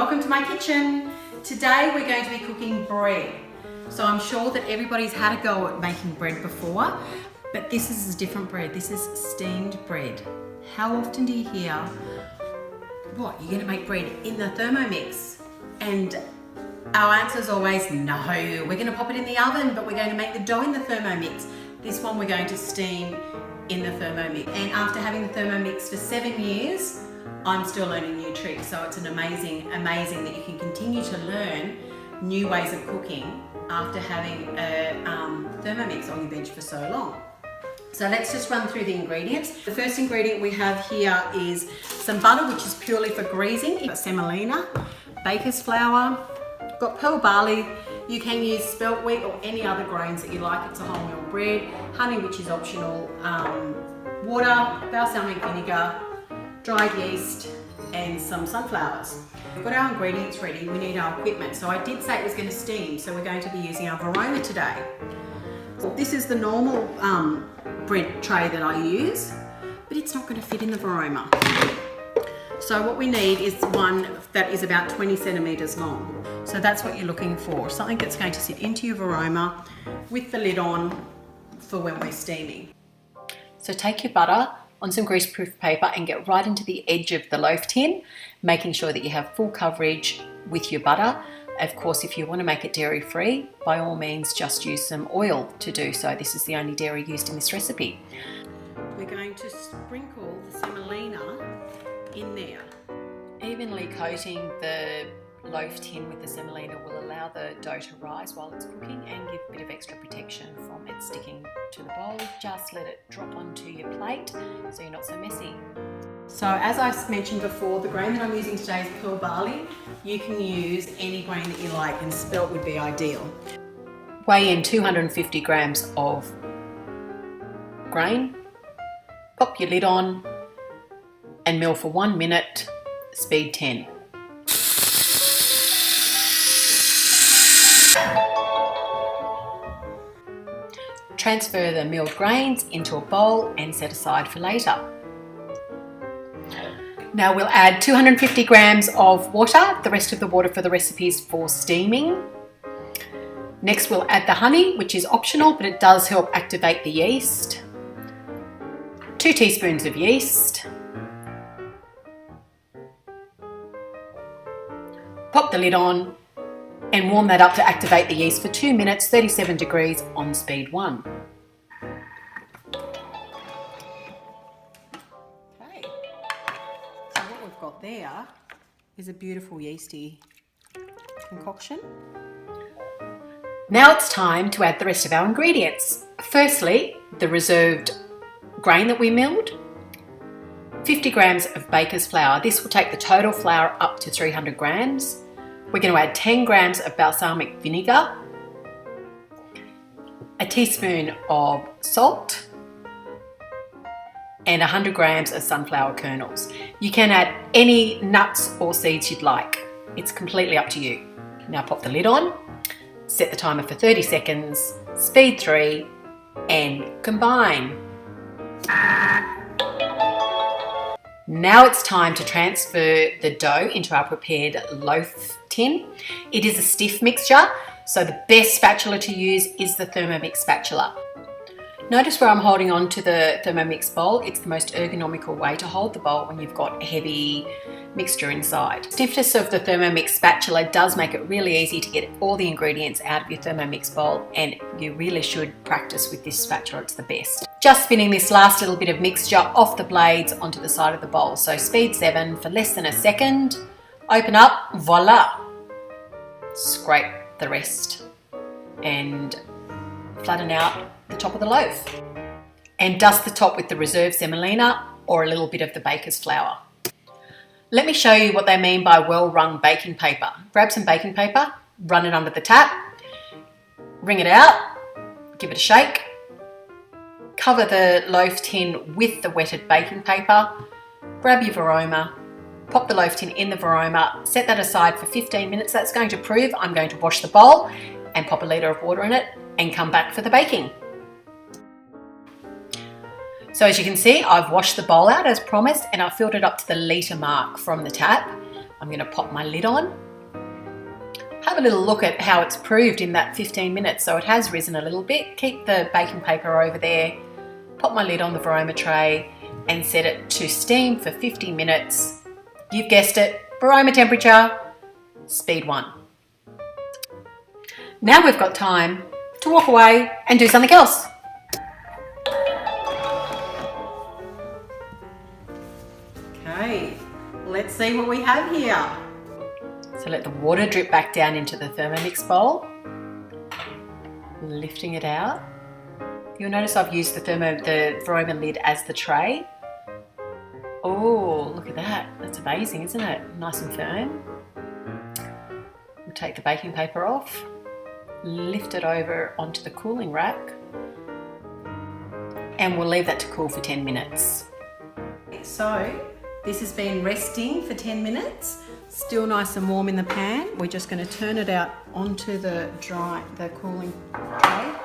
welcome to my kitchen. Today we're going to be cooking bread. So I'm sure that everybody's had a go at making bread before, but this is a different bread. This is steamed bread. How often do you hear, what, you're gonna make bread in the Thermomix? And our answer is always, no, we're gonna pop it in the oven, but we're going to make the dough in the Thermomix. This one we're going to steam in the Thermomix. And after having the Thermomix for 7 years, I'm still learning new tricks. So it's an amazing that you can continue to learn new ways of cooking after having a Thermomix on your bench for so long. So let's just run through the ingredients. The first ingredient we have here is some butter, which is purely for greasing. You've got semolina, baker's flour, got pearl barley. You can use spelt wheat or any other grains that you like. It's a wholemeal bread. Honey, which is optional. Water, balsamic vinegar, dried yeast, and some sunflowers. We've got our ingredients ready. We need our equipment. So I did say it was going to steam, so we're going to be using our varoma today. This is the normal bread tray that I use, but it's not going to fit in the varoma. So what we need is one that is about 20 centimeters long. So that's what you're looking for, something that's going to sit into your varoma with the lid on for when we're steaming. So take your butter on some greaseproof paper and get right into the edge of the loaf tin, making sure that you have full coverage with your butter. Of course, if you want to make it dairy-free, by all means just use some oil to do so. This is the only dairy used in this recipe. We're going to sprinkle the semolina in there. Evenly coating the loaf tin with the semolina will allow the dough to rise while it's cooking and give a bit of extra protection from it sticking to the bowl. Just let it drop onto your plate so you're not so messy. So as I mentioned before, the grain that I'm using today is pearl barley. You can use any grain that you like, and spelt would be ideal. Weigh in 250 grams of grain, pop your lid on and mill for 1 minute, speed 10. Transfer the milled grains into a bowl and set aside for later. Now we'll add 250 grams of water. The rest of the water for the recipe is for steaming. Next we'll add the honey, which is optional, but it does help activate the yeast. 2 teaspoons of yeast. Pop the lid on and warm that up to activate the yeast for 2 minutes, 37 degrees on speed 1. Okay, so what we've got there is a beautiful yeasty concoction. Now it's time to add the rest of our ingredients. Firstly, the reserved grain that we milled, 50 grams of baker's flour. This will take the total flour up to 300 grams. We're going to add 10 grams of balsamic vinegar, a teaspoon of salt, and 100 grams of sunflower kernels. You can add any nuts or seeds you'd like. It's completely up to you. Now pop the lid on, set the timer for 30 seconds, speed 3, and combine. Now it's time to transfer the dough into our prepared loaf tin. It is a stiff mixture, so the best spatula to use is the Thermomix spatula. Notice where I'm holding on to the Thermomix bowl. It's the most ergonomical way to hold the bowl when you've got a heavy mixture inside. Stiffness of the Thermomix spatula does make it really easy to get all the ingredients out of your Thermomix bowl, and you really should practice with this spatula. It's the best. Just spinning this last little bit of mixture off the blades onto the side of the bowl. So speed 7 for less than a second. Open up, voila. Scrape the rest and flatten out the top of the loaf. And dust the top with the reserved semolina or a little bit of the baker's flour. Let me show you what they mean by well-wrung baking paper. Grab some baking paper, run it under the tap, wring it out, give it a shake, cover the loaf tin with the wetted baking paper, grab your varoma, pop the loaf tin in the varoma, set that aside for 15 minutes. That's going to prove I'm going to wash the bowl and pop a litre of water in it and come back for the baking. So as you can see, I've washed the bowl out as promised, and I've filled it up to the litre mark from the tap. I'm going to pop my lid on. Have a little look at how it's proved in that 15 minutes. So it has risen a little bit. Keep the baking paper over there. Pop my lid on the Varoma tray and set it to steam for 50 minutes. You've guessed it, Varoma temperature, speed 1. Now we've got time to walk away and do something else. Okay, let's see what we have here. So let the water drip back down into the Thermomix bowl, lifting it out. You'll notice I've used the Varoma lid as the tray. Oh, look at that. That's amazing, isn't it? Nice and firm. We'll take the baking paper off, lift it over onto the cooling rack, and we'll leave that to cool for 10 minutes. So this has been resting for 10 minutes. Still nice and warm in the pan. We're just going to turn it out onto the cooling tray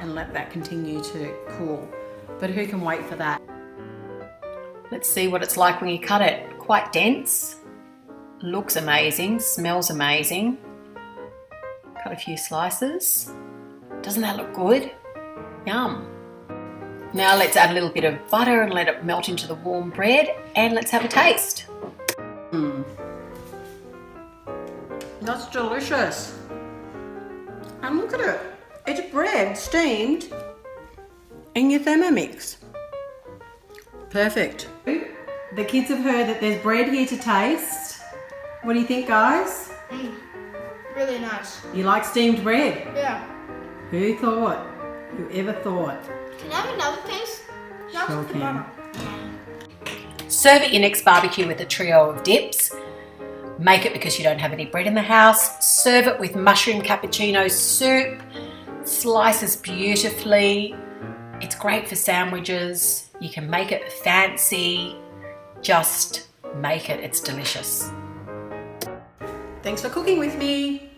and let that continue to cool. But who can wait for that? Let's see what it's like when you cut it. Quite dense, looks amazing, smells amazing. Cut a few slices. Doesn't that look good? Yum. Now let's add a little bit of butter and let it melt into the warm bread, and let's have a taste. That's delicious. And look at it. It's bread steamed in your Thermomix. Perfect. The kids have heard that there's bread here to taste. What do you think, guys? Really nice. You like steamed bread? Yeah. Who thought? Whoever thought? Can I have another piece? Sure can. Serve at your next barbecue with a trio of dips. Make it because you don't have any bread in the house. Serve it with mushroom cappuccino soup. Slices beautifully. It's great for sandwiches. You can make it fancy. Just make it. It's delicious. Thanks for cooking with me.